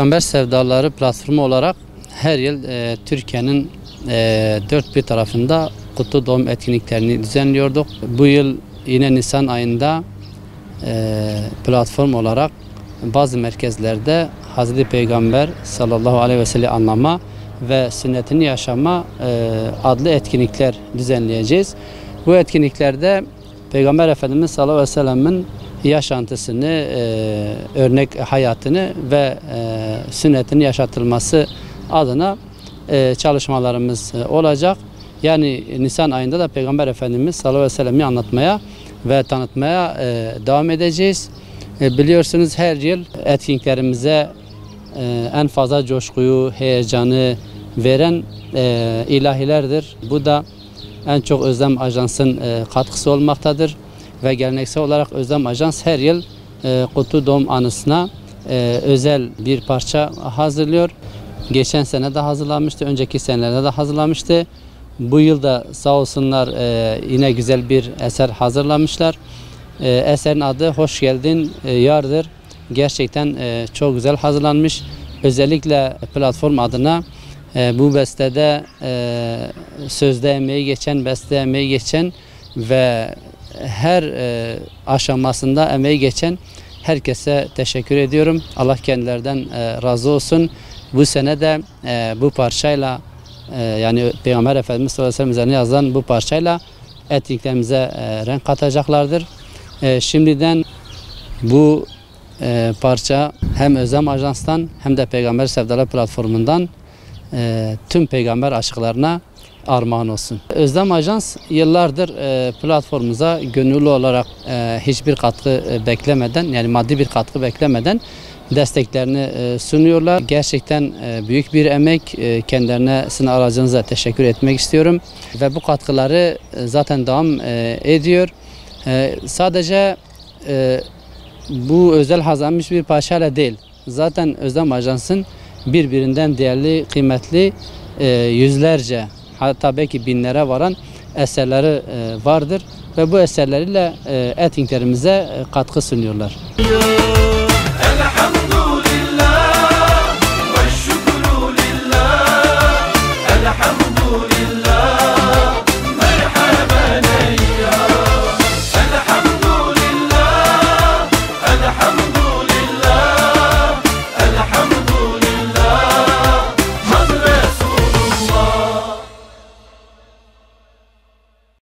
Peygamber Sevdaları platformu olarak her yıl Türkiye'nin dört bir tarafında kutlu doğum etkinliklerini düzenliyorduk. Bu yıl yine Nisan ayında platform olarak bazı merkezlerde Hazreti Peygamber sallallahu aleyhi ve sellem anlama ve sünnetini yaşama adlı etkinlikler düzenleyeceğiz. Bu etkinliklerde Peygamber Efendimiz sallallahu aleyhi ve sellem'in yaşantısını, örnek hayatını ve sünnetini yaşatılması adına çalışmalarımız olacak. Yani Nisan ayında da Peygamber Efendimiz sallallahu aleyhi ve sellem'i anlatmaya ve tanıtmaya devam edeceğiz. Biliyorsunuz her yıl etkinliklerimize en fazla coşkuyu, heyecanı veren ilahilerdir. Bu da en çok Özlem Ajans'ın katkısı olmaktadır. Ve geleneksel olarak Özlem Ajans her yıl kutlu doğum anısına özel bir parça hazırlıyor. Geçen sene de hazırlanmıştı, önceki senelerde de hazırlamıştı. Bu yıl da sağ olsunlar yine güzel bir eser hazırlamışlar. Eserin adı Hoş Geldin Yar'dır. Gerçekten çok güzel hazırlanmış. Özellikle platform adına bu bestede sözde emeği geçen, beste emeği geçen ve her aşamasında emeği geçen herkese teşekkür ediyorum. Allah kendilerden razı olsun. Bu sene de bu parçayla yani Peygamber Efendimiz sallallahu aleyhi ve sellem üzerine yazılan bu parçayla etkinliklerimize renk katacaklardır. Şimdiden bu parça hem Özlem Ajans'tan hem de Peygamber Sevdaları platformundan tüm peygamber aşıklarına armağan olsun. Özlem Ajans yıllardır platformumuza gönüllü olarak hiçbir katkı beklemeden, yani maddi bir katkı beklemeden desteklerini sunuyorlar. Gerçekten büyük bir emek. Kendilerine sizin aracınıza teşekkür etmek istiyorum. Ve bu katkıları zaten devam ediyor. Sadece bu özel hazırlanmış bir parçayla değil. Zaten Özlem Ajans'ın birbirinden değerli, kıymetli yüzlerce, hatta belki binlere varan eserleri vardır. Ve bu eserleriyle etkinliklerimize katkı sunuyorlar.